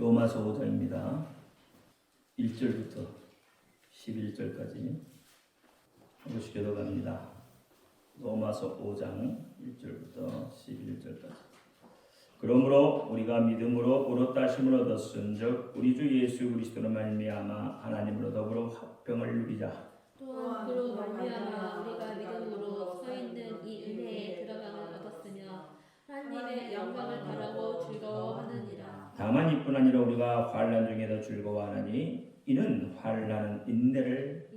로마서 5장입니다. 1절부터 11절까지 한 번씩 읽어갑니다. 로마서 5장 1절부터 11절까지. 그러므로 우리가 믿음으로 의롭다 하심을 얻었은즉 우리 주 예수 그리스도로 말미암아 하나님으로 더불어 화평을 누리자. 또한 그로 말미암아 우리가 믿음으로 서 있는 이 은혜에 들어감을 얻었으며 하나님의 영광을 바라고 즐거워하느니라. 다만 이뿐 아니라 우리가 환난 중에도 즐거워하나니 이는 환난은 인내를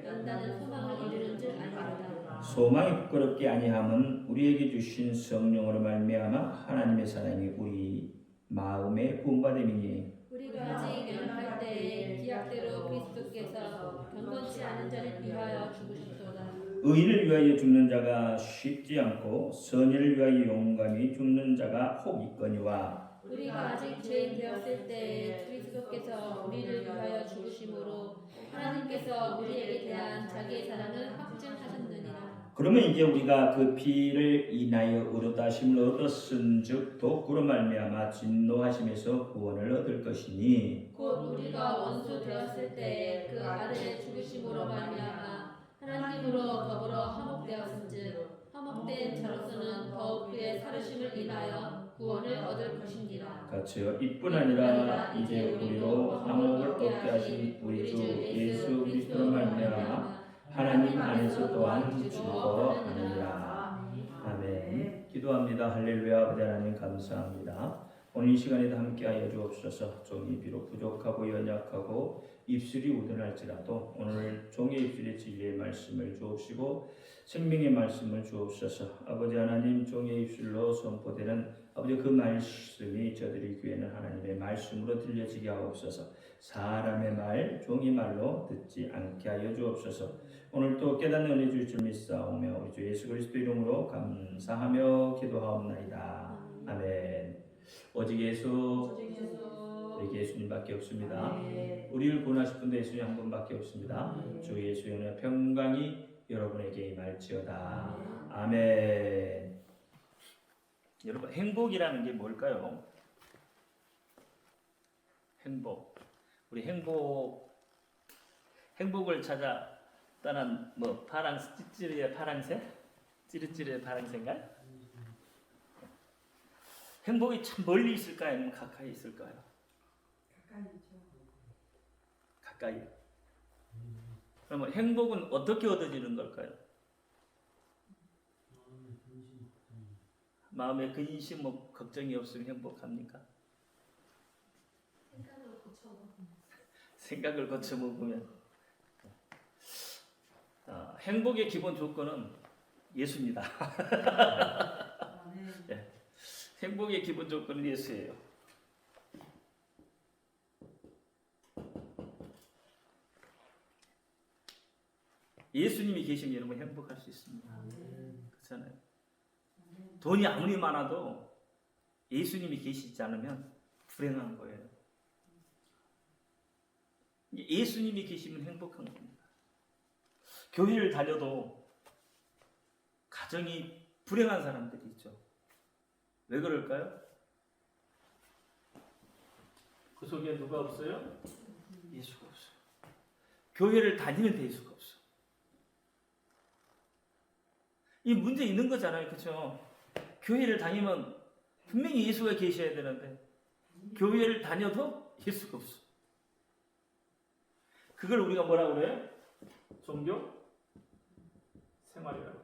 연단은 소망을 이루는 줄 아니로다. 소망이 부끄럽게 아니함은 우리에게 주신 성령으로 말미암아 하나님의 사랑이 우리 마음에 부음받음이니 우리가 아직 연할 때에 기약대로 그리스도께서 경건치 않은 자를 위하여 죽으셨도다. 의인을 위하여 죽는 자가 쉽지 않고 선인을 위하여 용감히 죽는 자가 혹 있거니와 우리가 아직 죄인 되었을 때에 그리스도께서 우리를 위하여 죽으심으로 하나님께서 우리에게 대한 자기의 사랑을 확증하셨느니라. 그러면 이제 우리가 그 피를 인하여 의롭다 하심을 얻었은즉 더욱으로 말미암아 진노하심에서 구원을 얻을 것이니 곧 우리가 원수 되었을 때에 그 아들의 죽으심으로 말미암아 하나님으로 더불어 화목되었은즉 화목된 자로서는 더욱 그의 살으심을 인하여 구원을 얻을 것이니라. 같이요. 이뿐 아니라 이제 우리로 화목을 얻게 하신 우리 주 예수 그리스도로 말미암아 하나님 안에서 또한 즐거워하느니라. 아멘. 기도합니다. 할렐루야. 아버지 하나님 감사합니다. 오늘 이 시간에도 함께하여 주옵소서. 종이 비록 부족하고 연약하고 입술이 우둔할지라도 오늘 종의 입술에 진리의 말씀을 주옵시고 생명의 말씀을 주옵소서. 아버지 하나님 종의 입술로 선포되는 아버지 그 말씀이 저들의 귀에는 하나님의 말씀으로 들려지게 하옵소서. 사람의 말, 종의 말로 듣지 않게 하여 주옵소서. 오늘 또 깨닫는 은혜 주실 줄 믿사오며 우리 주 예수 그리스도 이름으로 감사하며 기도하옵나이다. 아멘. 오직 예수, 우리 예수님밖에 없습니다. 우리를 구원하실 분도 예수님 한 분밖에 없습니다. 주 예수의 평강이 여러분에게 임할지어다. 아멘. 여러분, 행복이라는 게 뭘까요? 행복. 우리 행복을 찾아 떠난 찌릿찌릿의 파랑새? 찌릿찌릿의 파랑새인가요? 행복이 참 멀리 있을까요? 아니면 가까이 있을까요? 가까이. 그러면 행복은 어떻게 얻어지는 걸까요? 마음에 근심, 걱정이 없으면 행복합니까? 생각을 고쳐먹으면. 행복의 기본 조건은 예수입니다. 네. 행복의 기본 조건은 예수예요. 예수님이 계시면 여러분 행복할 수 있습니다. 그렇잖아요. 돈이 아무리 많아도 예수님이 계시지 않으면 불행한 거예요. 예수님이 계시면 행복한 겁니다. 교회를 다녀도 가정이 불행한 사람들이 있죠. 왜 그럴까요? 그 속에 누가 없어요? 예수가 없어요. 교회를 다니는데 예수가 없어. 이 문제 있는 거잖아요. 그렇죠? 교회를 다니면 분명히 예수가 계셔야 되는데 교회를 다녀도 예수가 없어. 그걸 우리가 뭐라고 그래요? 종교 생활이라고.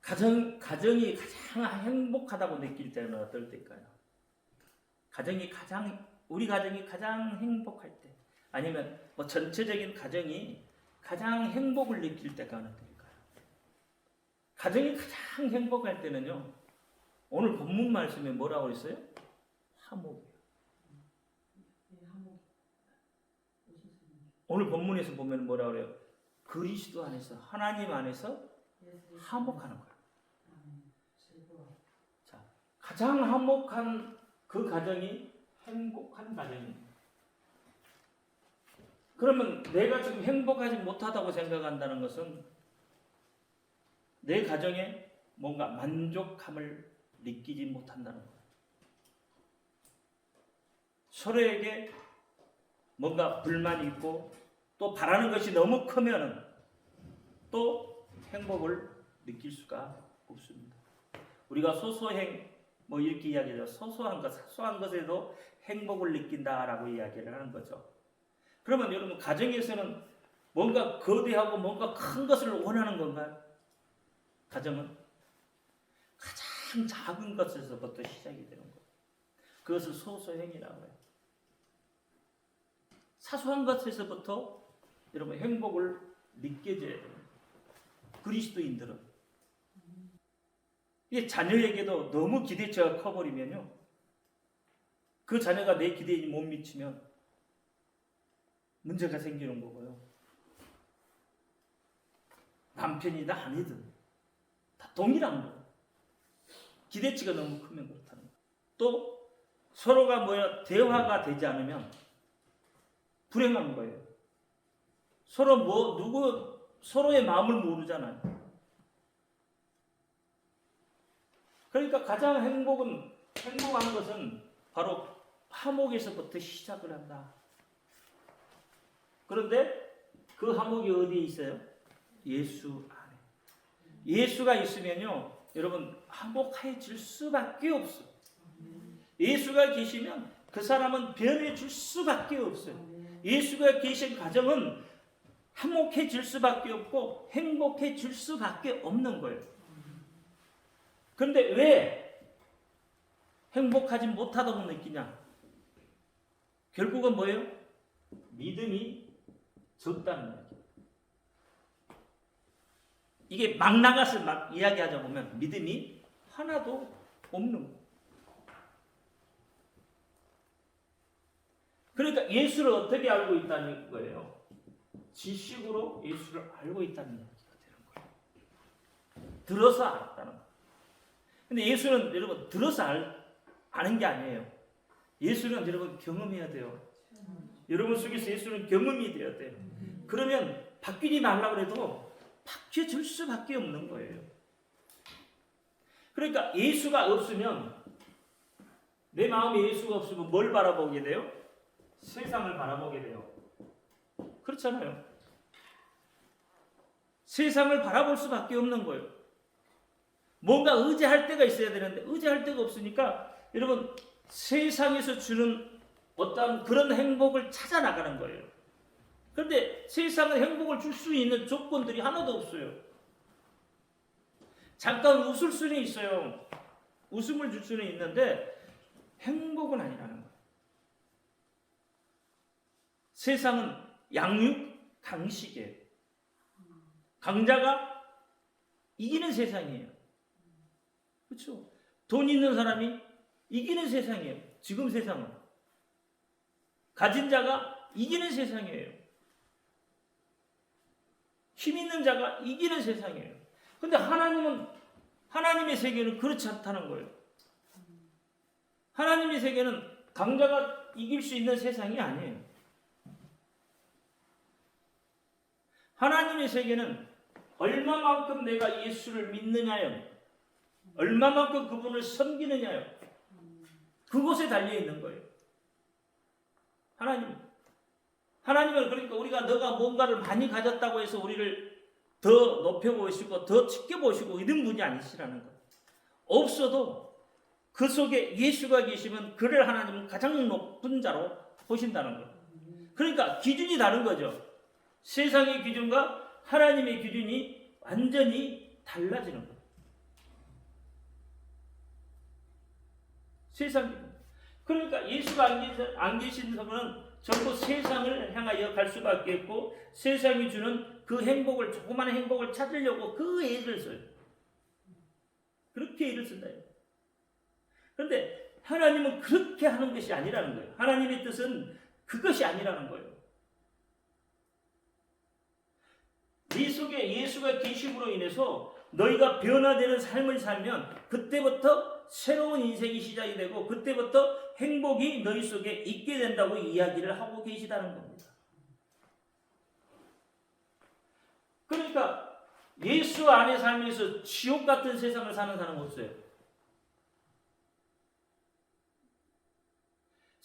가정이 가장 행복하다고 느낄 때는 어떨 때일까요? 우리 가정이 가장 행복할 때, 아니면 전체적인 가정이 가장 행복을 느낄 때가 어느 때일까요? 가정이 가장 행복할 때는요, 오늘 본문 말씀에 뭐라고 했어요? 화목이에요. 오늘 본문에서 보면 뭐라고 그래요? 그리스도 안에서, 하나님 안에서 화목하는 거예요. 자, 가장 화목한 그 가정이 행복한 가정입니다. 그러면 내가 지금 행복하지 못하다고 생각한다는 것은 내 가정에 뭔가 만족함을 느끼지 못한다는 거예요. 서로에게 뭔가 불만이 있고 또 바라는 것이 너무 크면은 또 행복을 느낄 수가 없습니다. 우리가 소소행 뭐 이렇게 이야기해요. 소소한 것, 사소한 것에도 행복을 느낀다라고 이야기를 하는 거죠. 그러면 여러분 가정에서는 뭔가 거대하고 뭔가 큰 것을 원하는 건가요? 가정은 가장 작은 것에서부터 시작이 되는 거예요. 그것을 소소행이라고 해요. 사소한 것에서부터 여러분 행복을 느껴져야 됩니다. 그리스도인들은 이게 자녀에게도 너무 기대치가 커버리면요, 그 자녀가 내 기대에 못 미치면 문제가 생기는 거고요. 남편이든 아니든 다 동일한 거예요. 기대치가 너무 크면 그렇다는 거예요. 또 서로가 대화가 되지 않으면 불행한 거예요. 서로의 마음을 모르잖아요. 그러니까 가장 행복한 것은 바로 화목에서부터 시작을 한다. 그런데 그 화목이 어디에 있어요? 예수 안에. 예수가 있으면요, 여러분 화목해질 수밖에 없어요. 예수가 계시면 그 사람은 변해질 수밖에 없어요. 예수가 계신 가정은 화목해질 수밖에 없고 행복해질 수밖에 없는 거예요. 그런데 왜 행복하지 못하다고 느끼냐? 결국은 뭐예요? 믿음이 적다는 거예요. 이게 막 나가서 막 이야기하자 보면 믿음이 하나도 없는 거예요. 그러니까 예수를 어떻게 알고 있다는 거예요? 지식으로 예수를 알고 있다는 얘기가 되는 거예요. 들어서 알았다는 거예요. 근데 예수는 여러분 들어서 아는 게 아니에요. 예수는 여러분 경험해야 돼요. 여러분 속에서 예수는 경험이 되어야 돼요. 그러면 바뀌지 말라고 해도 바뀌어질 수밖에 없는 거예요. 그러니까 예수가 없으면, 내 마음에 예수가 없으면 뭘 바라보게 돼요? 세상을 바라보게 돼요. 그렇잖아요. 세상을 바라볼 수밖에 없는 거예요. 뭔가 의지할 때가 있어야 되는데 의지할 데가 없으니까 여러분 세상에서 주는 어떤 그런 행복을 찾아 나가는 거예요. 그런데 세상은 행복을 줄 수 있는 조건들이 하나도 없어요. 잠깐 웃을 수는 있어요. 웃음을 줄 수는 있는데 행복은 아니라는 거예요. 세상은 양육, 강식이에요. 강자가 이기는 세상이에요. 그렇죠? 돈 있는 사람이 이기는 세상이에요. 지금 세상은. 가진 자가 이기는 세상이에요. 힘 있는 자가 이기는 세상이에요. 근데 하나님의 세계는 그렇지 않다는 거예요. 하나님의 세계는 강자가 이길 수 있는 세상이 아니에요. 하나님의 세계는 얼마만큼 내가 예수를 믿느냐요, 얼마만큼 그분을 섬기느냐요, 그곳에 달려있는 거예요. 하나님은 그러니까 우리가 너가 뭔가를 많이 가졌다고 해서 우리를 더 높여보시고 더 지켜보시고 이런 분이 아니시라는 거예요. 없어도 그 속에 예수가 계시면 그를 하나님은 가장 높은 자로 보신다는 거예요. 그러니까 기준이 다른 거죠. 세상의 기준과 하나님의 기준이 완전히 달라지는 거예요. 세상 기준. 그러니까 예수가 안 계신 분은 전부 세상을 향하여 갈 수밖에 없고 세상이 주는 그 행복을, 조그마한 행복을 찾으려고 그 애를 써요. 그렇게 애를 쓴다. 그런데 하나님은 그렇게 하는 것이 아니라는 거예요. 하나님의 뜻은 그것이 아니라는 거예요. 네 속에 예수가 계심으로 인해서 너희가 변화되는 삶을 살면 그때부터 새로운 인생이 시작이 되고 그때부터 행복이 너희 속에 있게 된다고 이야기를 하고 계시다는 겁니다. 그러니까 예수 안에 살면서 지옥 같은 세상을 사는 사람은 없어요.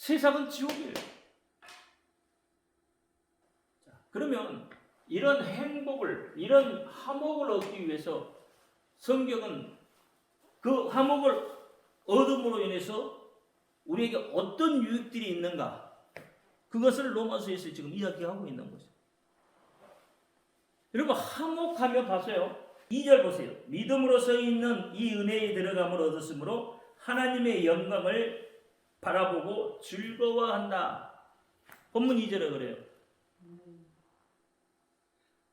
세상은 지옥이에요. 자, 그러면 이런 행복을, 이런 화목을 얻기 위해서 성경은 그 화목을 얻음으로 인해서 우리에게 어떤 유익들이 있는가, 그것을 로마서에서 지금 이야기하고 있는 거죠. 여러분, 화목하며 봐세요. 2절 보세요. 믿음으로서 있는 이 은혜에 들어감을 얻었으므로 하나님의 영광을 바라보고 즐거워한다. 본문 2절에 그래요.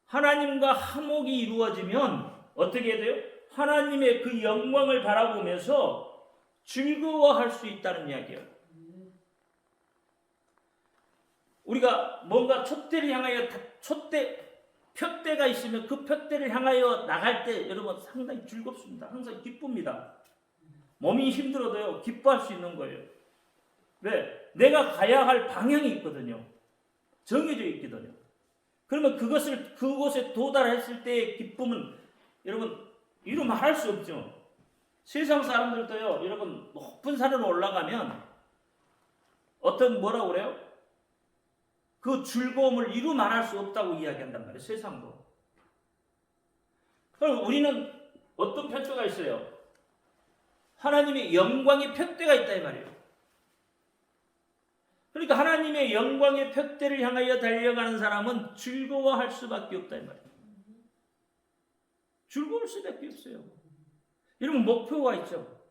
하나님과 화목이 이루어지면 어떻게 돼요? 하나님의 그 영광을 바라보면서 즐거워할 수 있다는 이야기예요. 우리가 뭔가 촛대를 향하여 푯대가 있으면 그 푯대를 향하여 나갈 때 여러분 상당히 즐겁습니다. 항상 기쁩니다. 몸이 힘들어도요, 기뻐할 수 있는 거예요. 왜? 내가 가야 할 방향이 있거든요. 정해져 있거든요. 그러면 그곳에 도달했을 때의 기쁨은 여러분 이루 말할 수 없죠. 세상 사람들도요, 여러분 높은 산으로 올라가면 뭐라고 그래요? 그 즐거움을 이루 말할 수 없다고 이야기한단 말이에요. 세상도. 그럼 우리는 어떤 푯대가 있어요? 하나님의 영광의 푯대가 있다 이 말이에요. 그러니까 하나님의 영광의 푯대를 향하여 달려가는 사람은 즐거워할 수밖에 없다 이 말이에요. 즐거울 수밖에 없어요. 여러분 목표가 있죠.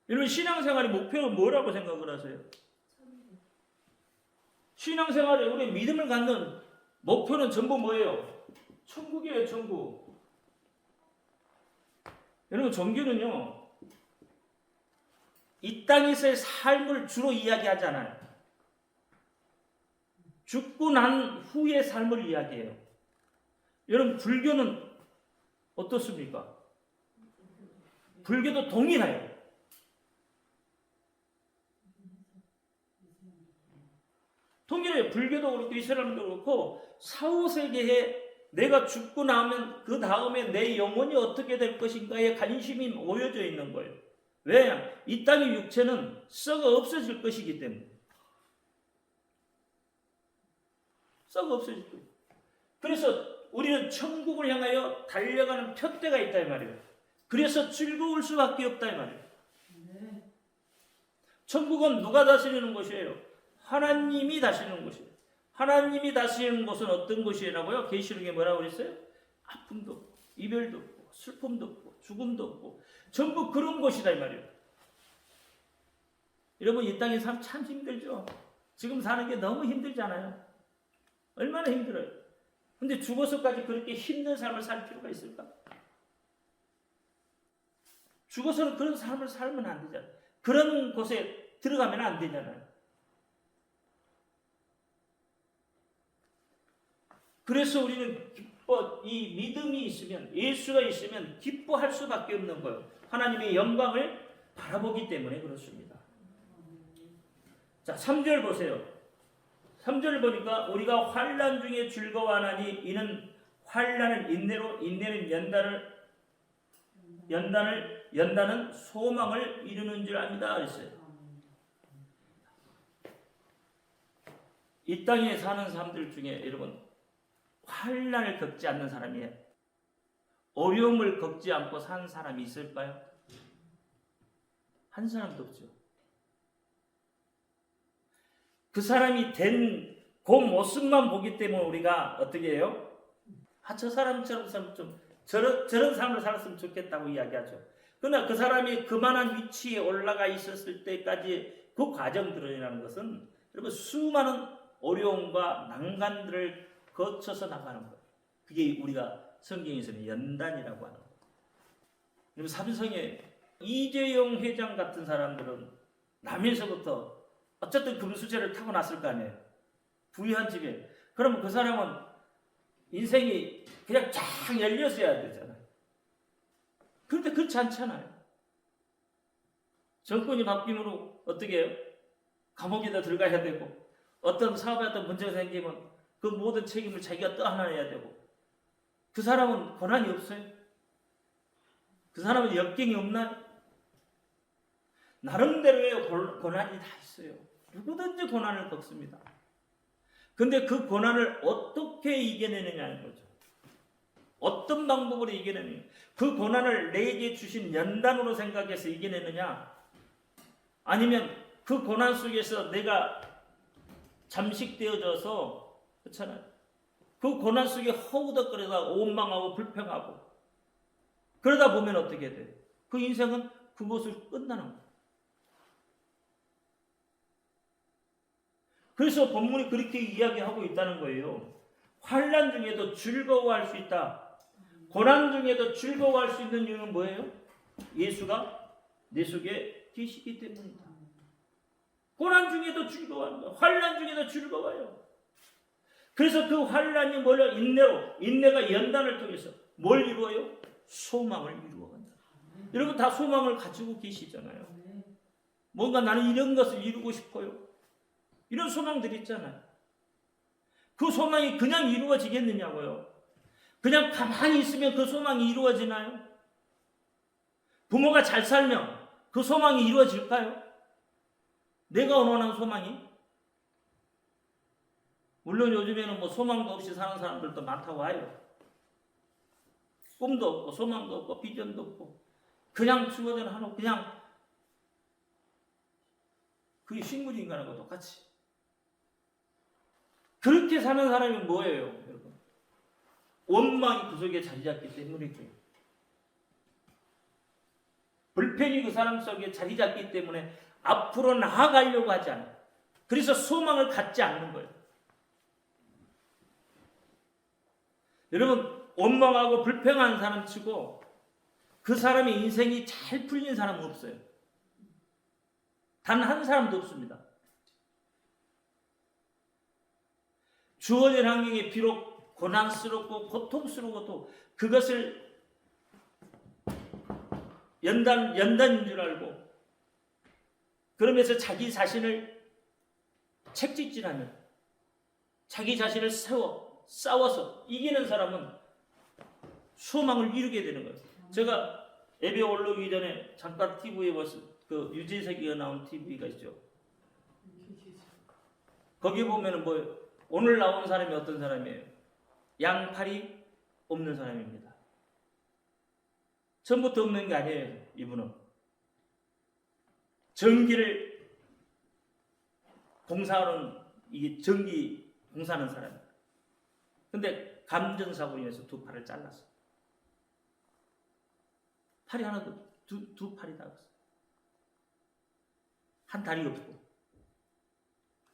여러분 신앙생활의 목표는 뭐라고 생각을 하세요? 신앙생활에 우리 믿음을 갖는 목표는 전부 뭐예요? 천국이에요, 천국. 여러분 종교는요, 이 땅에서의 삶을 주로 이야기하잖아요. 죽고 난 후의 삶을 이야기해요. 여러분 불교는 어떻습니까? 불교도 동일해요. 동일해요. 불교도 그렇고 이슬람도 그렇고 사후세계에 내가 죽고 나면 그 다음에 내 영혼이 어떻게 될 것인가에 관심이 모여져 있는 거예요. 왜? 이 땅의 육체는 썩어 없어질 것이기 때문에. 썩어 없어질 거예요. 그래서 우리는 천국을 향하여 달려가는 푯대가 있다 이 말이에요. 그래서 즐거울 수밖에 없다 이 말이에요. 천국은 누가 다스리는 곳이에요? 하나님이 다스리는 곳이에요. 하나님이 다스리는 곳은 어떤 곳이라고요? 계시록에 뭐라고 그랬어요? 아픔도 없고, 이별도 없고, 슬픔도 없고, 죽음도 없고, 전부 그런 곳이다 이 말이에요. 여러분 이 땅에 삶 참 힘들죠? 지금 사는 게 너무 힘들잖아요. 얼마나 힘들어요. 근데 죽어서까지 그렇게 힘든 삶을 살 필요가 있을까? 죽어서는 그런 삶을 살면 안 되잖아요. 그런 곳에 들어가면 안 되잖아요. 그래서 우리는 이 믿음이 있으면, 예수가 있으면 기뻐할 수밖에 없는 거예요. 하나님의 영광을 바라보기 때문에 그렇습니다. 자, 3절 보세요. 3절 보니까 우리가 환난 중에 즐거워하나니 이는 환난은 인내로, 인내는 연단은 소망을 이루는 줄 압니다. 그랬어요. 이 땅에 사는 사람들 중에 여러분 환난을 겪지 않는 사람이에요. 어려움을 겪지 않고 사는 사람이 있을까요? 한 사람도 없죠. 그 사람이 된 그 모습만 보기 때문에 우리가 어떻게 해요? 저 사람처럼 좀 저런 삶을 살았으면 좋겠다고 이야기하죠. 그러나 그 사람이 그만한 위치에 올라가 있었을 때까지 그 과정들이라는 것은 여러분 수많은 어려움과 난간들을 거쳐서 나가는 거예요. 그게 우리가 성경에서는 연단이라고 하는 거예요. 여러분 삼성의 이재용 회장 같은 사람들은 나면서부터 어쨌든 금수저를 타고 났을 거 아니에요. 부유한 집에. 그러면 그 사람은 인생이 그냥 쫙 열렸어야 되잖아요. 그런데 그렇지 않잖아요. 정권이 바뀌므로 어떻게 해요? 감옥에다 들어가야 되고 어떤 사업에 어떤 문제가 생기면 그 모든 책임을 자기가 떠안아야 되고 그 사람은 권한이 없어요? 그 사람은 역경이 없나요? 나름대로의 권한이 다 있어요. 누구든지 고난을 겪습니다. 근데 그 고난을 어떻게 이겨내느냐는 거죠. 어떤 방법으로 이겨내느냐. 그 고난을 내게 주신 연단으로 생각해서 이겨내느냐, 아니면 그 고난 속에서 내가 잠식되어져서, 그렇잖아요. 그 고난 속에 허우덕거리다가 원망하고 불평하고 그러다 보면 어떻게 돼요? 그 인생은 그것을 끝나는 거예요. 그래서 본문이 그렇게 이야기하고 있다는 거예요. 환난 중에도 즐거워할 수 있다. 고난 중에도 즐거워할 수 있는 이유는 뭐예요? 예수가 내 속에 계시기 때문이다. 고난 중에도 즐거워합니다. 환난 중에도 즐거워요. 그래서 그 환난이 뭐냐? 인내가 연단을 통해서 뭘 이루어요? 소망을 이루어간다. 여러분 다 소망을 가지고 계시잖아요. 뭔가 나는 이런 것을 이루고 싶어요. 이런 소망들이 있잖아요. 그 소망이 그냥 이루어지겠느냐고요. 그냥 가만히 있으면 그 소망이 이루어지나요? 부모가 잘 살면 그 소망이 이루어질까요? 내가 원하는 소망이? 물론 요즘에는 뭐 소망도 없이 사는 사람들도 많다고 해요. 꿈도 없고 소망도 없고 비전도 없고 그냥 죽어져는 하고 그냥 그게 식물인간하고 똑같이. 그렇게 사는 사람이 뭐예요, 여러분? 원망이 그 속에 자리 잡기 때문이죠. 불평이 그 사람 속에 자리 잡기 때문에 앞으로 나아가려고 하지 않아요. 그래서 소망을 갖지 않는 거예요. 여러분, 원망하고 불평한 사람 치고 그 사람의 인생이 잘 풀린 사람은 없어요. 단 한 사람도 없습니다. 주어진 환경이 비록 고난스럽고 고통스러워도 그것을 연단인 줄 알고 그러면서 자기 자신을 책짓질하며 자기 자신을 싸워서 이기는 사람은 소망을 이루게 되는 거예요. 제가 예배 올라오기 전에 잠깐 TV에 봤을 그 유재석이가 나온 TV가 있죠. 거기 보면은 뭐 오늘 나온 사람이 어떤 사람이에요? 양팔이 없는 사람입니다. 처음부터 없는 게 아니에요. 이분은 전기를 공사하는 이게 전기 공사하는 사람이에요. 근데 감전사고로 인해서 두 팔을 잘랐어요. 팔이 하나도 두 팔이 닿았어요. 한 다리 없고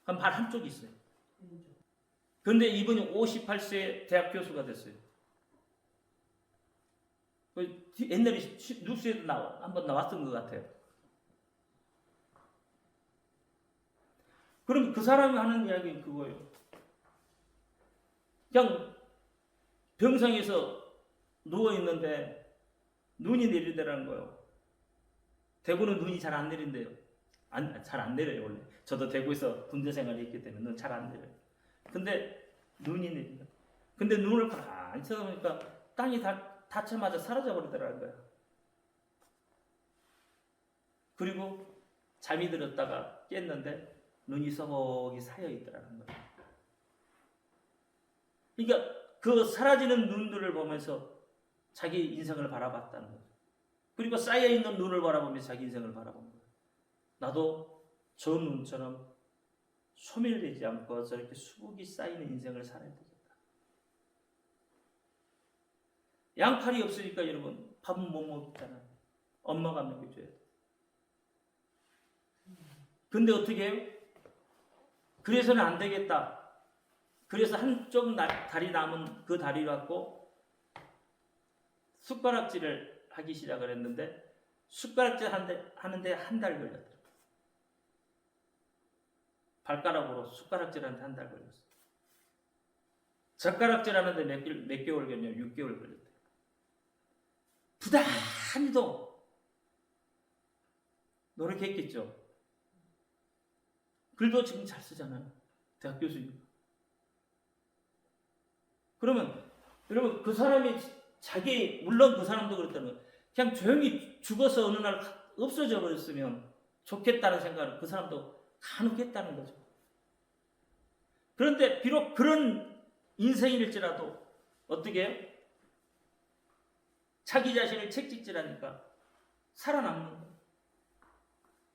한 발 한쪽이 있어요. 그런데 이분이 58세에 대학 교수가 됐어요. 옛날에 뉴스에도 한번 나왔던 것 같아요. 그럼 그 사람이 하는 이야기는 그거예요. 그냥 병상에서 누워있는데 눈이 내리더라는 거예요. 대구는 눈이 잘 안 내린대요. 잘 안 내려요, 원래. 저도 대구에서 군대 생활을 했기 때문에 눈 잘 안 내려요. 근데 눈이 내린다. 근데 눈을 가만히 쳐다보니까 땅이 닫자마자 사라져버리더라는 거예요. 그리고 잠이 들었다가 깼는데 눈이 서걱이 쌓여있더라는 거예요. 그러니까 그 사라지는 눈들을 보면서 자기 인생을 바라봤다는 거죠. 그리고 쌓여있는 눈을 바라보면서 자기 인생을 바라본 거예요. 나도 저 눈처럼 소멸되지 않고 저렇게 수북이 쌓이는 인생을 살아야 되겠다. 양팔이 없으니까 여러분 밥은 못 먹잖아요. 엄마가 먹여줘야 돼. 근데 어떻게 해요? 그래서는 안 되겠다. 그래서 한쪽 다리 남은 그 다리를 갖고 숟가락질을 하기 시작을 했는데 숟가락질 하는데 한 달 걸렸더라고요. 발가락으로 숟가락질하는데 한 달 걸렸어요. 젓가락질하는데 몇 개월 걸렸냐면 6개월 걸렸대요. 부단히도 노력했겠죠. 글도 지금 잘 쓰잖아요. 대학 교수님. 그러면 여러분 그 사람이 물론 그 사람도 그랬다는 거예요. 그냥 조용히 죽어서 어느 날 없어져 버렸으면 좋겠다는 생각을 그 사람도 간혹했다는 거죠. 그런데 비록 그런 인생일지라도 어떻게 해요? 자기 자신을 책찍질하니까 살아남는 거예요.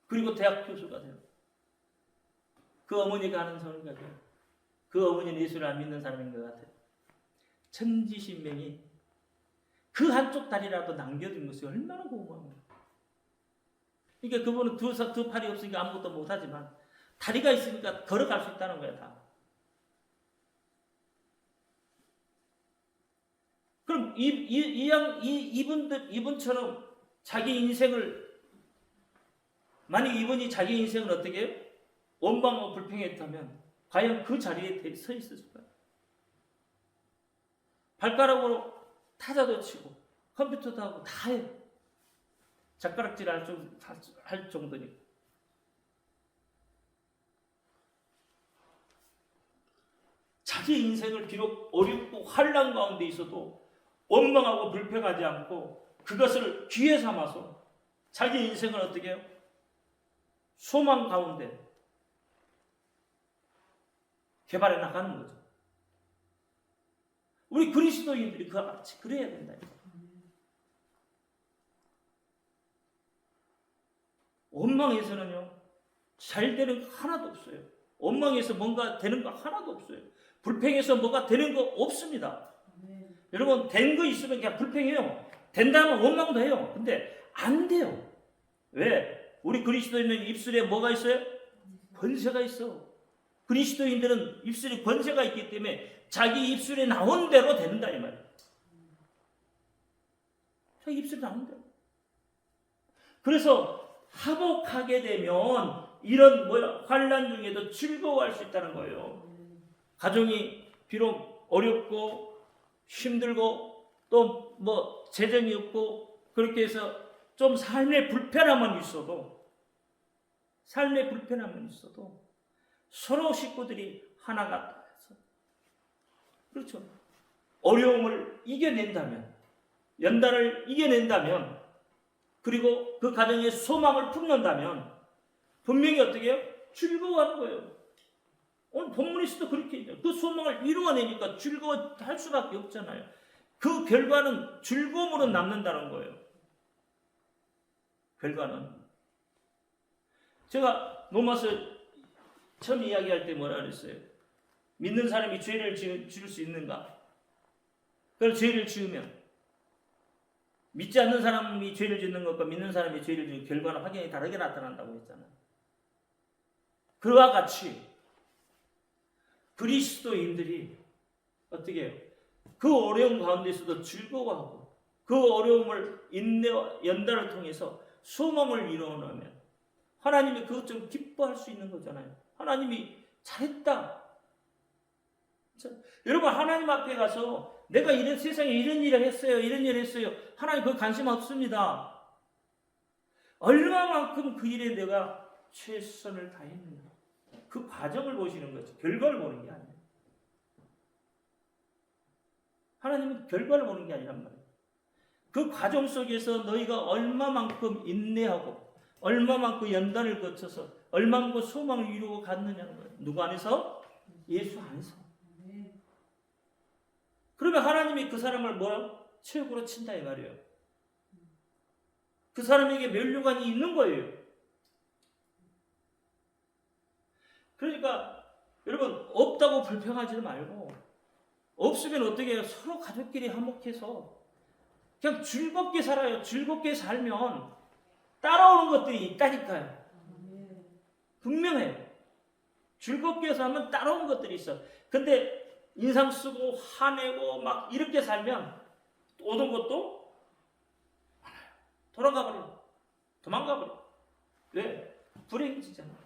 그리고 대학 교수가 돼요. 그 어머니가 하는 소리가 돼요. 그 어머니는 예수를 안 믿는 사람인 것 같아요. 천지신명이 그 한쪽 다리라도 남겨둔 것이 얼마나 고마워요. 그러니까 그분은 두 팔이 없으니까 아무것도 못하지만 다리가 있으니까 걸어갈 수 있다는 거야 다. 그럼 이분처럼 자기 인생을, 만약 이분이 자기 인생을 어떻게 해요? 원망하고 불평했다면 과연 그 자리에 서 있었을까요? 발가락으로 타자도 치고 컴퓨터도 하고 다 해요. 젓가락질 할 정도니까. 자기 인생을 비록 어렵고 환난 가운데 있어도 원망하고 불평하지 않고 그것을 기회 삼아서 자기 인생을 어떻게 해요? 소망 가운데 개발해 나가는 거죠. 우리 그리스도인들이 그와 같이 그래야 된다. 원망에서는요, 잘 되는 거 하나도 없어요. 원망에서 뭔가 되는 거 하나도 없어요. 불평해서 뭐가 되는 거 없습니다. 여러분, 된 거 있으면 그냥 불평해요. 된다면 원망도 해요. 근데 안 돼요. 왜? 우리 그리스도인은 입술에 뭐가 있어요? 권세가 있어. 그리스도인들은 입술에 권세가 있기 때문에 자기 입술에 나온 대로 된다 이 말이에요. 자기 입술에 나온 대로. 그래서 화목하게 되면 이런 환난 중에도 즐거워할 수 있다는 거예요. 가정이 비록 어렵고 힘들고 또 재정이 없고 그렇게 해서 좀 삶의 불편함은 있어도 서로 식구들이 하나가 돼서, 그렇죠. 어려움을 이겨낸다면, 연단을 이겨낸다면, 그리고 그 가정에 소망을 품는다면 분명히 어떻게 해요? 즐거워하는 거예요. 오늘 본문에서도 그렇게 해요. 그 소망을 이루어내니까 즐거워할 수밖에 없잖아요. 그 결과는 즐거움으로 남는다는 거예요. 결과는. 제가 로마서 처음 이야기할 때 뭐라 그랬어요? 믿는 사람이 죄를 지을 수 있는가? 그걸 죄를 지으면 믿지 않는 사람이 죄를 짓는 것과 믿는 사람이 죄를 지는 결과는 확연히 다르게 나타난다고 했잖아요. 그와 같이 그리스도인들이 어떻게 해요? 그 어려움 가운데서도 즐거워하고 그 어려움을 인내와 연단을 통해서 소망을 이루어내면 하나님이 그것 좀 기뻐할 수 있는 거잖아요. 하나님이 잘했다. 여러분, 하나님 앞에 가서 내가 이런 세상에 이런 일을 했어요. 이런 일을 했어요. 하나님 그거 관심 없습니다. 얼마만큼 그 일에 내가 최선을 다했는가. 그 과정을 보시는 거죠. 결과를 보는 게 아니에요. 하나님은 결과를 보는 게 아니란 말이에요. 그 과정 속에서 너희가 얼마만큼 인내하고 얼마만큼 연단을 거쳐서 얼마만큼 소망을 이루고 갔느냐는 거예요. 누구 안에서? 예수 안에서. 그러면 하나님이 그 사람을 뭐라고? 최고로 친다 이 말이에요. 그 사람에게 면류관이 있는 거예요. 그러니까 여러분, 없다고 불평하지 말고, 없으면 어떻게 해요? 서로 가족끼리 화목해서 그냥 즐겁게 살아요. 즐겁게 살면 따라오는 것들이 있다니까요. 분명해요. 즐겁게 살면 따라오는 것들이 있어. 근데 인상 쓰고 화내고 막 이렇게 살면 오는 것도 많아요. 돌아가 버려요. 도망가 버려요. 왜? 불행해지잖아요.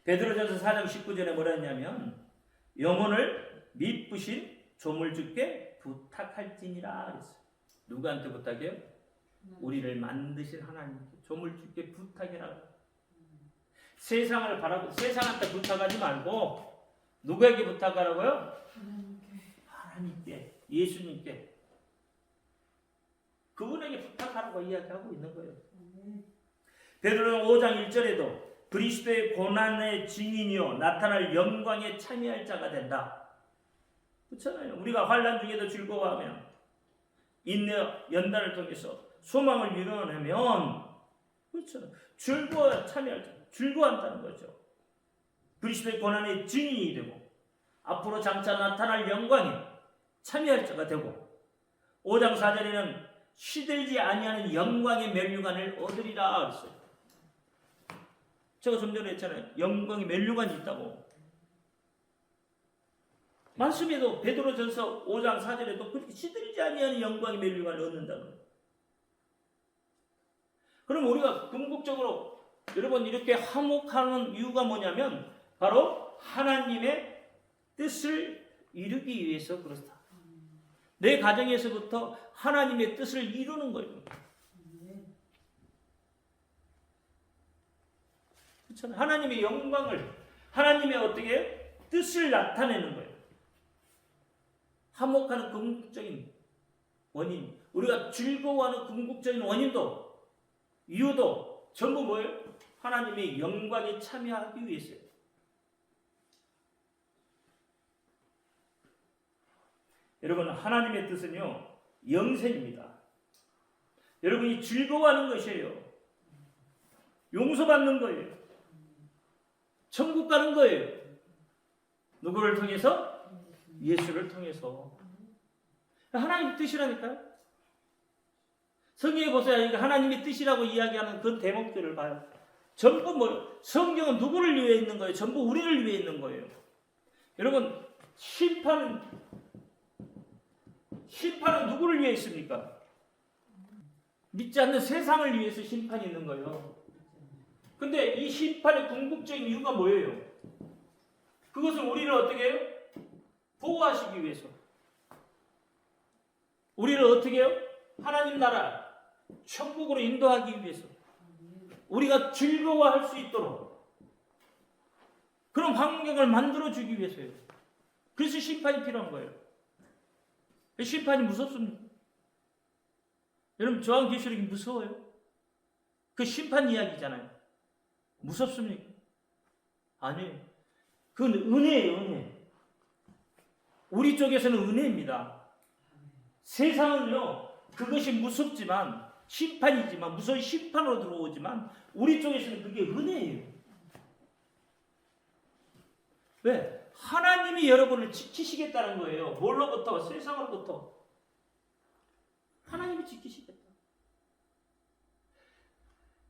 베드로전서 4장 19절에 뭐라 했냐면 영혼을 미쁘신 조물주께 부탁할지니라 그랬어요. 누구한테 부탁해요? 우리를 만드신 하나님께 조물주께 부탁해라. 세상을 바라고 세상한테 부탁하지 말고 누구에게 부탁하라고요? 하나님께, 예수님께. 그분에게 부탁하라고 이야기하고 있는 거예요. 베드로는 5장 1절에도 그리스도의 고난의 증인이요 나타날 영광에 참여할 자가 된다. 그렇잖아요. 우리가 환난 중에도 즐거워하면 인내 연단을 통해서 소망을 이루어내면 그렇죠. 즐거워한다는 거죠. 그리스도의 고난의 증인이 되고 앞으로 장차 나타날 영광에 참여할 자가 되고 5장 4절에는 시들지 아니하는 영광의 면류관을 얻으리라 그랬어요. 제가 좀 전에 했잖아요. 영광의 면류관이 있다고. 말씀에도 베드로전서 5장 4절에도 그렇게 시들지 아니하는 영광의 면류관을 얻는다는 거예요. 그럼 우리가 궁극적으로 여러분 이렇게 화목하는 이유가 뭐냐면 바로 하나님의 뜻을 이루기 위해서 그렇다. 내 가정에서부터 하나님의 뜻을 이루는 거예요. 그렇잖아요. 하나님의 영광을, 하나님의 어떻게 뜻을 나타내는 거예요. 화목하는 궁극적인 원인, 우리가 즐거워하는 궁극적인 원인도, 이유도 전부 뭐예요? 하나님의 영광에 참여하기 위해서요. 여러분, 하나님의 뜻은요, 영생입니다. 여러분이 즐거워하는 것이에요. 용서받는 거예요. 천국 가는 거예요. 누구를 통해서? 예수를 통해서. 하나님의 뜻이라니까요. 성경에 보세요. 이거 하나님의 뜻이라고 이야기하는 그 대목들을 봐요. 전부 뭐 성경은 누구를 위해 있는 거예요? 전부 우리를 위해 있는 거예요. 여러분, 심판은 누구를 위해 있습니까? 믿지 않는 세상을 위해서 심판이 있는 거예요. 근데 이 심판의 궁극적인 이유가 뭐예요? 그것은 우리를 어떻게 해요? 보호하시기 위해서. 우리를 어떻게 해요? 하나님 나라, 천국으로 인도하기 위해서. 우리가 즐거워할 수 있도록 그런 환경을 만들어주기 위해서요. 그래서 심판이 필요한 거예요. 심판이 무섭습니다. 여러분, 저항계시록이 무서워요? 그 심판 이야기잖아요. 무섭습니까? 아니에요. 그건 은혜예요, 은혜. 우리 쪽에서는 은혜입니다. 세상은요, 그것이 무섭지만, 심판이지만, 무서운 심판으로 들어오지만, 우리 쪽에서는 그게 은혜예요. 왜? 하나님이 여러분을 지키시겠다는 거예요. 뭘로부터? 세상으로부터. 하나님이 지키시겠다.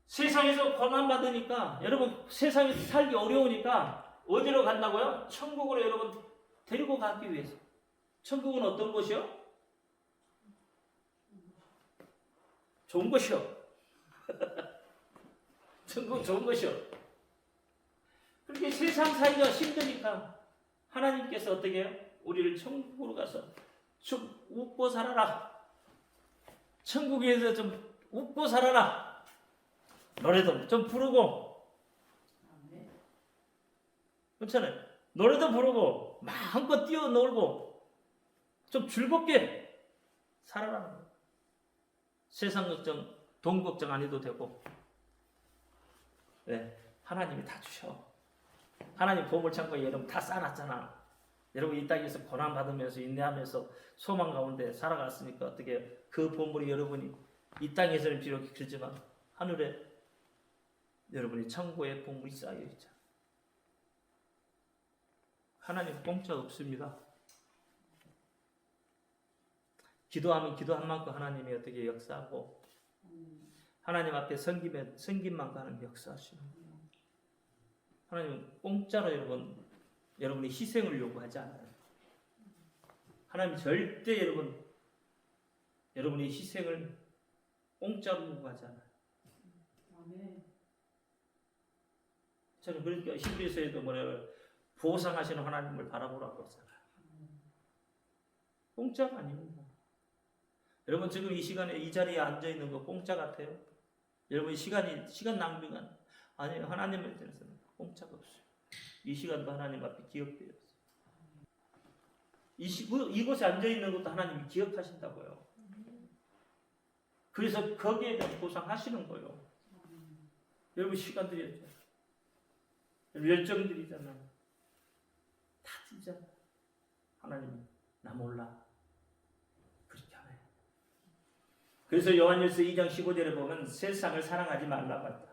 세상에서 고난받으니까, 여러분 세상에서 살기 어려우니까 어디로 간다고요? 천국으로 여러분 데리고 가기 위해서. 천국은 어떤 곳이요? 좋은 것이요. 천국 좋은 것이요. 그렇게 세상 살기가 힘드니까 하나님께서 어떻게 해요? 우리를 천국으로 가서 좀 웃고 살아라. 천국에서 좀 웃고 살아라. 노래도 좀 부르고. 그렇잖아요. 노래도 부르고 마음껏 뛰어놀고 좀 즐겁게 살아라는 거예요. 세상 걱정, 돈 걱정 안 해도 되고. 네, 하나님이 다 주셔. 하나님 보물창고에 여러분 다 쌓아놨잖아. 여러분 이 땅에서 고난받으면서 인내하면서 소망 가운데 살아갔으니까 어떻게 그 보물이 여러분이 이 땅에서는 비록 그렇지만 하늘에 여러분이 천국에 보물이 쌓여있잖아. 하나님 공짜 없습니다. 기도하면 기도한 만큼 하나님이 어떻게 역사하고 하나님 앞에 섬기면 섬긴 만큼 하나님 역사하시는 거예요. 하나님은 공짜로 여러분의 희생을 요구하지 않아요. 하나님 절대 여러분의 희생을 공짜로 요구하지 않아요. 저는 그러니까 히브리서에도 보상하시는 하나님을 바라보라고 했잖아요. 공짜가 아닙니다. 여러분 지금 이 시간에 이 자리에 앉아 있는 거 공짜 같아요? 여러분 시간 낭비가 아니에요. 하나님의 뜻은 공짜가 없어요. 이 시간도 하나님 앞에 기억되어 있어요. 이곳에 앉아 있는 것도 하나님이 기억하신다고요. 그래서 거기에 대한 보상하시는 거예요. 여러분 시간 들였죠. 열정 들이잖아. 다 들잖아. 하나님 나 몰라. 그렇게 하네. 그래서 요한일서 2장 15절에 보면 세상을 사랑하지 말라고 했다.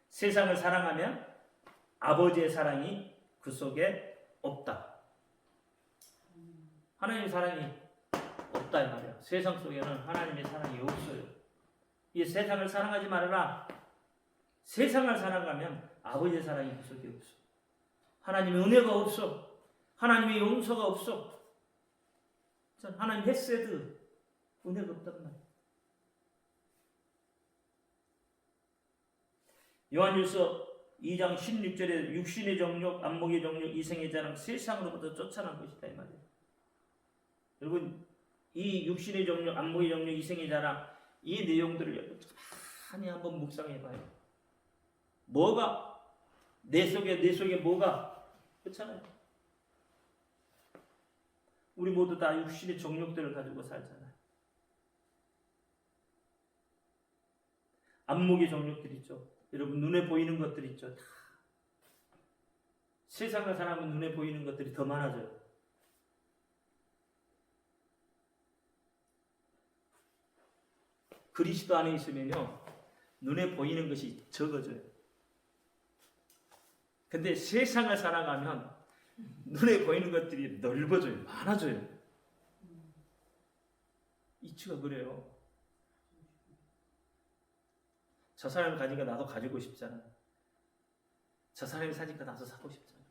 세상을 사랑하면 아버지의 사랑이 그 속에 없다. 하나님의 사랑이 없다 이 말이야. 세상 속에는 하나님의 사랑이 없어요. 이 세상을 사랑하지 말아라. 세상을 사랑하면 아버지의 사랑이 그 속에 없어. 하나님의 은혜가 없어. 하나님의 용서가 없어. 하나님 헤세드 은혜가 없단 말이야. 요한일서 2장 16절에 육신의 정욕, 안목의 정욕, 이생의 자랑, 세상으로부터 쫓아난 것이다 이 말이에요. 여러분 이 육신의 정욕, 안목의 정욕, 이생의 자랑 이 내용들을 많이 한번 묵상해봐요. 뭐가 내 속에 뭐가 그렇잖아요. 우리 모두 다 육신의 정욕들을 가지고 살잖아요. 안목의 정욕들 있죠. 여러분 눈에 보이는 것들 있죠. 다 세상을 살아가면 눈에 보이는 것들이 더 많아져요. 그리스도 안에 있으면요 눈에 보이는 것이 적어져요. 근데 세상을 살아가면 눈에 보이는 것들이 넓어져요. 많아져요. 이치가 그래요. 저 사람이 가지니까 나도 가지고 싶잖아. 저 사람이 사니까 나도 사고 싶잖아.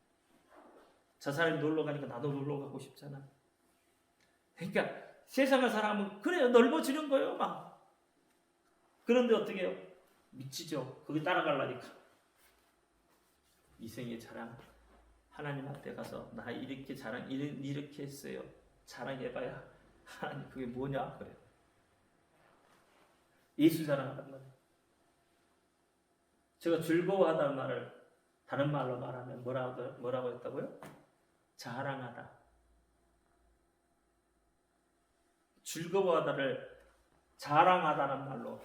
저 사람이 놀러 가니까 나도 놀러 가고 싶잖아. 그러니까 세상을 살아가면 그래요. 넓어지는 거예요. 막. 그런데 어떻게 해요? 미치죠. 거기 따라가려니까. 이생의 자랑. 하나님 앞에 가서 나 이렇게 자랑 이렇게 했어요. 자랑해봐야 하나님 그게 뭐냐 그래요. 예수 자랑하단 말이에요. 제가 즐거워하다는 말을 다른 말로 말하면 뭐라고 했다고요? 자랑하다. 즐거워하다를 자랑하다는 말로.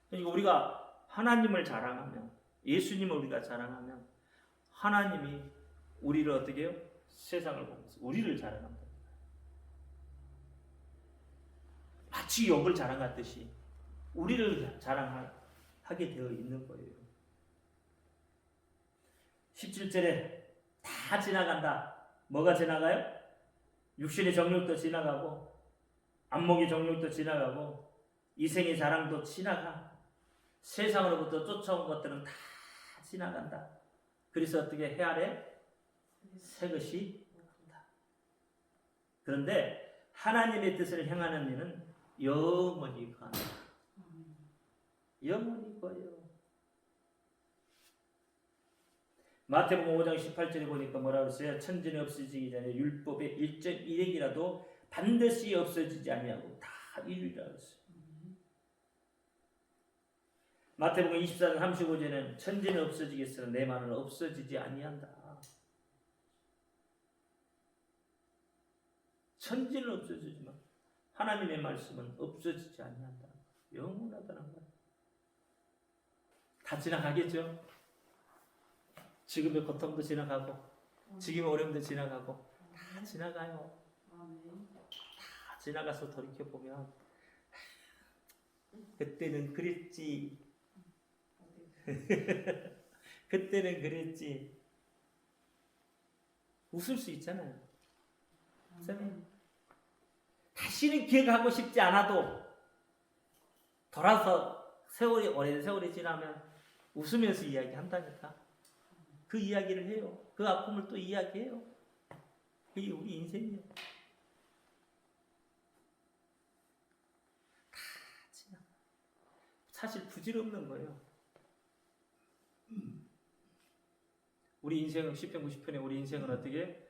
그러니까 우리가 하나님을 자랑하면, 예수님을 우리가 자랑하면 하나님이 우리를 어떻게 해요? 세상을 보면서 우리를 자랑한다. 마치 욥을 자랑하듯이 우리를 자랑하게 되어 있는 거예요. 17절에 다 지나간다. 뭐가 지나가요? 육신의 정욕도 지나가고 안목의 정욕도 지나가고 이생의 자랑도 지나가. 세상으로부터 쫓아온 것들은 다 지나간다. 그래서 어떻게 해 아래 새 것이 없다. 그런데 하나님의 뜻을 행하는 이는 영원히 간다. 영원히 거예요. 마태복음 5장 18절에 보니까 뭐라고 했어요? 천지는 없어지기 전에 율법의 일정 일획이라도 반드시 없어지지 아니하고 다 이루리라 했어요. 마태복음 24장 35절에는 천지는 없어지겠으나 내 말은 없어지지 아니한다. 천지는 없어지지만 하나님의 말씀은 없어지지 아니한다. 영원하다는 거예요. 다 지나가겠죠? 지금의 고통도 지나가고 지금의 어려움도 지나가고 다 지나가요. 다 지나가서 돌이켜보면 그때는 그랬지. 그때는 그랬지. 웃을 수 있잖아요. 다시는 기억하고 싶지 않아도 돌아서 오랜 세월이 지나면 웃으면서 이야기한다니까. 그 이야기를 해요. 그 아픔을 또 이야기해요. 그게 우리 인생이에요. 다 지나. 사실 부질없는 거예요. 우리 인생은 시편 90편에 우리 인생은 어떻게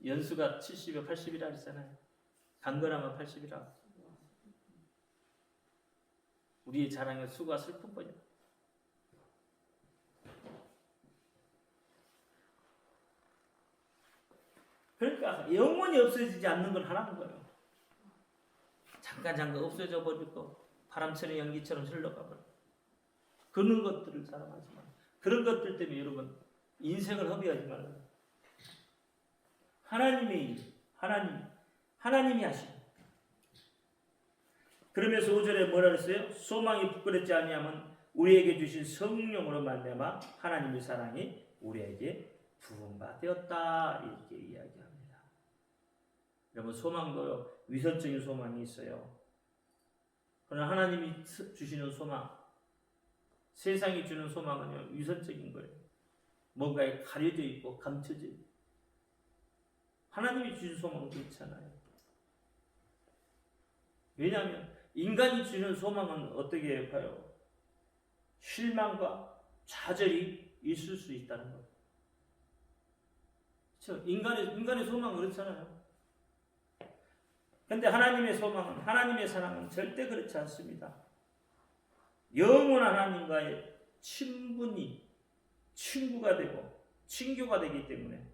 연수가 70여 80이라 했잖아요. 강건하면 80이라. 우리의 자랑은 수고와 슬픈 거냐. 그러니까 영원히 없어지지 않는 걸 하라는 거예요. 자, 잠깐 없어져 버리고 바람처럼 연기처럼 흘러가 버려. 그런 것들을 사랑하지 마. 그런 것들 때문에 여러분 인생을 허비하지 말라. 하나님이 하시고. 그러면서 5절에 뭐라 그랬어요? 소망이 부끄럽지 아니하면 우리에게 주신 성령으로 말미암아 하나님의 사랑이 우리에게 부은 바 되었다. 이렇게 이야기합니다. 여러분 소망도 위선적인 소망이 있어요. 그러나 하나님이 주시는 소망, 세상이 주는 소망은요 위선적인 거예요. 뭔가에 가려져 있고 감춰져 있고. 하나님이 주신 소망은 그렇지 않아요. 왜냐하면 인간이 주는 소망은 어떻게 봐요? 실망과 좌절이 있을 수 있다는 거예요. 그렇죠? 인간의 소망은 그렇잖아요. 그런데 하나님의 소망은, 하나님의 사랑은 절대 그렇지 않습니다. 영원한 하나님과의 친구가 되고 친교가 되기 때문에,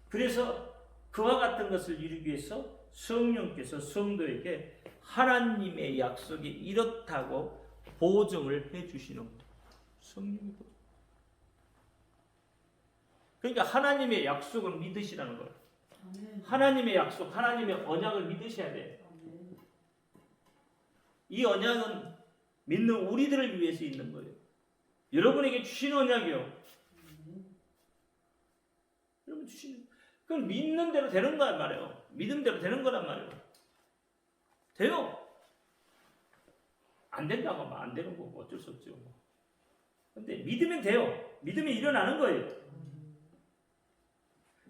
그래서 그와 같은 것을 이루기 위해서 성령께서 성도에게 하나님의 약속이 이렇다고 보증을 해주시는 거예요. 성령이. 그러니까 하나님의 약속을 믿으시라는 거예요. 하나님의 약속, 하나님의 언약을 믿으셔야 돼요. 이 언약은 믿는 우리들을 위해서 있는 거예요. 여러분에게 주신 언약이요. 여러분 주신, 그건 믿는 대로 되는 거란 말이에요. 믿음대로 되는 거란 말이에요. 돼요. 안 된다고 하면 안 되는 거고 어쩔 수 없죠. 근데 믿으면 돼요. 믿으면 일어나는 거예요.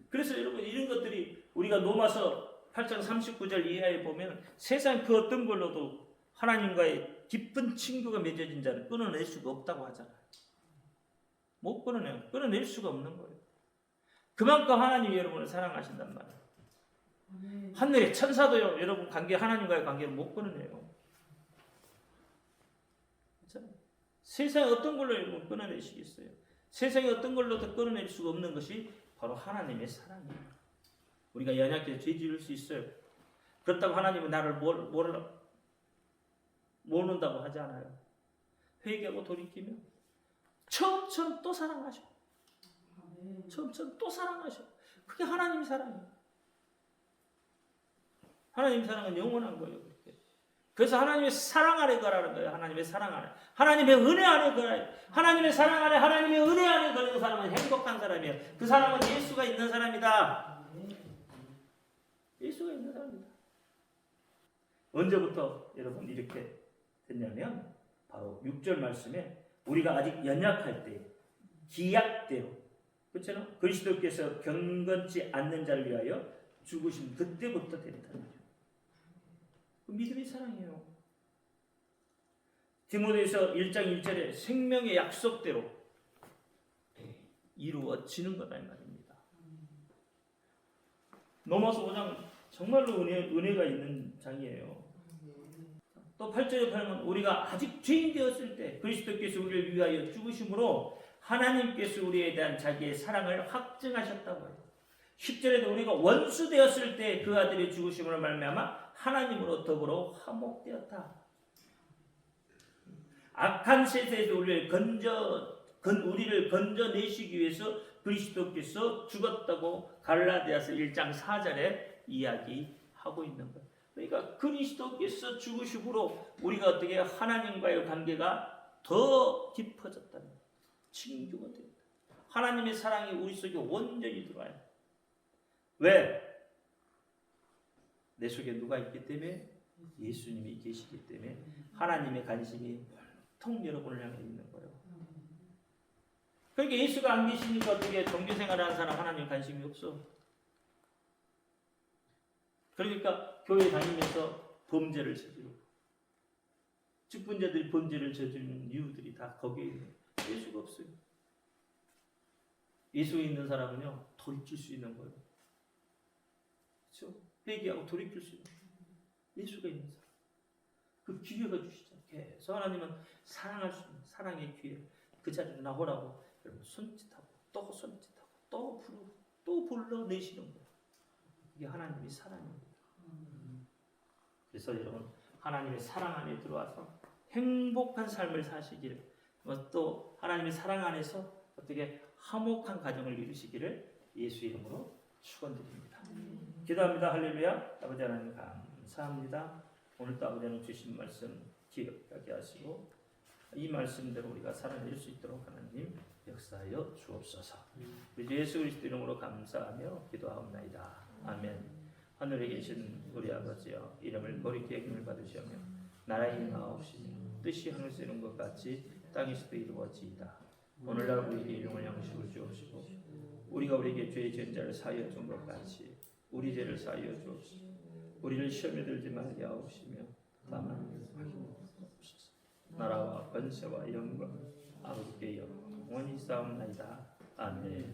그래서 여러분 이런 것들이 우리가 로마서 8장 39절 이하에 보면 세상 그 어떤 걸로도 하나님과의 깊은 친구가 맺어진 자를 끊어낼 수가 없다고 하잖아요. 못 끊어내요. 끊어낼 수가 없는 거예요. 그만큼 하나님이 여러분을 사랑하신단 말이에요. 하늘의 천사도요, 여러분 하나님과의 관계를 못 끊어내요. 그렇죠? 세상에 어떤 걸로 여러분 끊어내시겠어요? 세상에 어떤 걸로도 끊어낼 수가 없는 것이 바로 하나님의 사랑이에요. 우리가 연약해서 죄 지을 수 있어요. 그렇다고 하나님은 나를 모른다고 하지 않아요. 회개하고 돌이키면 처음처럼 또 사랑하셔. 처음처럼 또 사랑하셔. 그게 하나님의 사랑이에요. 하나님의 사랑은 영원한 거예요. 그렇게. 그래서 하나님의 사랑 안에 거라는 거예요. 하나님의 사랑 안에. 하나님의 은혜 안에 거라요. 하나님의 사랑 안에, 하나님의 은혜 안에 거는 사람은 행복한 사람이에요. 그 사람은 예수가 있는 사람이다. 예수가 있는 사람이다. 언제부터 여러분 이렇게 됐냐면 바로 6절 말씀에 우리가 아직 연약할 때 기약대로, 그렇죠? 그리스도께서 경건치 않는 자를 위하여 죽으신 그때부터 된다. 그 믿음의 사랑이에요. 디모데후서 1장 1절에 생명의 약속대로 이루어지는 거다 이 말입니다. 로마서 5장 정말로 은혜가 있는 장이에요. 또 8절에 보면 우리가 아직 죄인 되었을 때 그리스도께서 우리를 위하여 죽으심으로 하나님께서 우리에 대한 자기의 사랑을 확증하셨다고 해요. 10절에도 우리가 원수 되었을 때 그 아들의 죽으심으로 말미암아 하나님으로 더불어 화목되었다. 악한 세대에서 우리를 건져내시기 위해서 그리스도께서 죽었다고 갈라디아서 1장 4절에 이야기하고 있는 거예요. 그러니까 그리스도께서 죽으심으로 우리가 어떻게 하나님과의 관계가 더 깊어졌다는 거예요. 친교가 됩니다. 하나님의 사랑이 우리 속에 온전히 들어와요. 왜? 내 속에 누가 있기 때문에? 예수님이 계시기 때문에 하나님의 관심이 통 여러분을 향해 있는 거예요. 그러니까 예수가 안 계시니까 어떻게 종교생활하는 사람 하나님 관심이 없어. 그러니까 교회 다니면서 범죄를 저지르고 직분자들이 범죄를 저지르는 이유들이 다 거기에 있는 거예요. 예수가 없어요. 예수가 있는 사람은요 돌이킬 수 있는 거예요. 그렇죠? 회개하고 돌이킬 수 있는 거예요. 예수가 있는 사람. 그 기회가 주시죠. 계속 하나님은 사랑할 수 있는 사랑의 기회. 그 자리로 나오라고 여러분 손짓하고 또 손짓하고 또 부르고 또 불러내시는 거예요. 이게 하나님의 사랑입니다. 그래서 여러분 하나님의 사랑 안에 들어와서 행복한 삶을 사시기를, 또 하나님의 사랑 안에서 어떻게 화목한 가정을 이루시기를 예수 이름으로 축원드립니다. 기도합니다. 할렐루야. 아버지 하나님 감사합니다. 오늘도 아버지 하나님 주신 말씀 기억하게 하시고 이 말씀대로 우리가 살아낼 수 있도록 하나님 역사하여 주옵소서. 우리 예수 그리스도 이름으로 감사하며 기도하옵나이다. 아멘. 하늘에 계신 우리 아버지여, 이름을 거룩히 여김을 받으시오며 나라의 임하옵시며 뜻이 하늘에서 이룬 것 같이 땅에서도 이루어지이다. 오늘날 우리에게 일용할 양식을 주옵시고 우리가 우리에게 죄의 지은 자를 사하여 준 것 같이 우리 죄를 사하여 주옵시고 우리를 시험에 들지 말게 하옵시며 다만 하옵소서. 나라와 권세와 영광 아버지께 영원히 싸움나이다. 아멘.